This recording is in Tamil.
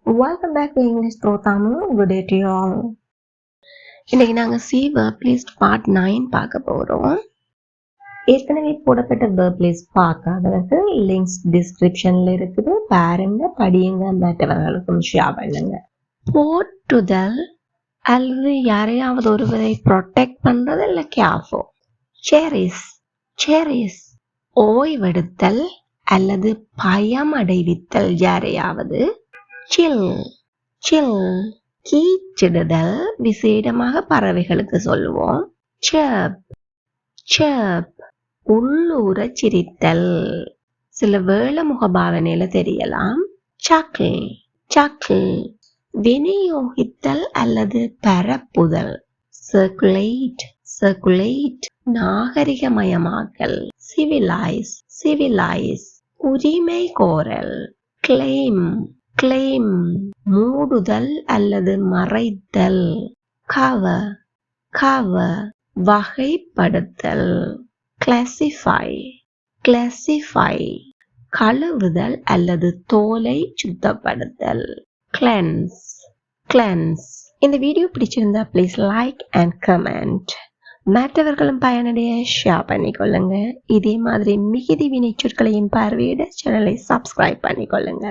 Welcome back to English Pro Tamil. Good day to you all. இன்னைக்கு நாங்க see verb list part 9 பார்க்க போறோம். ஏற்கனவே போடப்பட்ட verb list பார்க்காதவர்கள் லிங்க்ஸ் டிஸ்கிரிப்ஷன்ல இருக்குது, பாருங்க, படியுங்க, மற்றவர்களுக்கும் ஷேர் பண்ணுங்க. போற்றுதல் அல்லது யாரையாவது ஒருவரை ப்ரொடெக்ட் பண்றது இல்ல கேர்ஃபுல். செரிஸ் ஓய்வெடுத்தல் அல்லது பயம் அடைவித்தல் யாரையாவது. சில் கீச்சிடுதல் விசேடமாக பறவைகளுக்கு சொல்லுவோம். chirp உள்ளூர சிரித்தல் சில வேள முகபாவனையில தெரியலாம். chuckle விநியோகித்தல் அல்லது பரப்புதல். circulate நாகரிகமயமாக்கல். civilize உரிமை கோரல். claim மூடுதல் அல்லது மறைத்தல். cover வகைப்படுத்தல். classify கழுவுதல் அல்லது தோலை சுத்தப்படுத்தல். cleanse இந்த வீடியோ பிடிச்சிருந்தா ப்ளீஸ் லைக் அண்ட் கமெண்ட். மற்றவர்களும் பயனடைய ஷேர் பண்ணிக்கொள்ளுங்க. இதே மாதிரி மிகுதி வினைச்சொற்களையும் பார்வையிட சேனலை சப்ஸ்கிரைப் பண்ணிக்கொள்ளுங்க.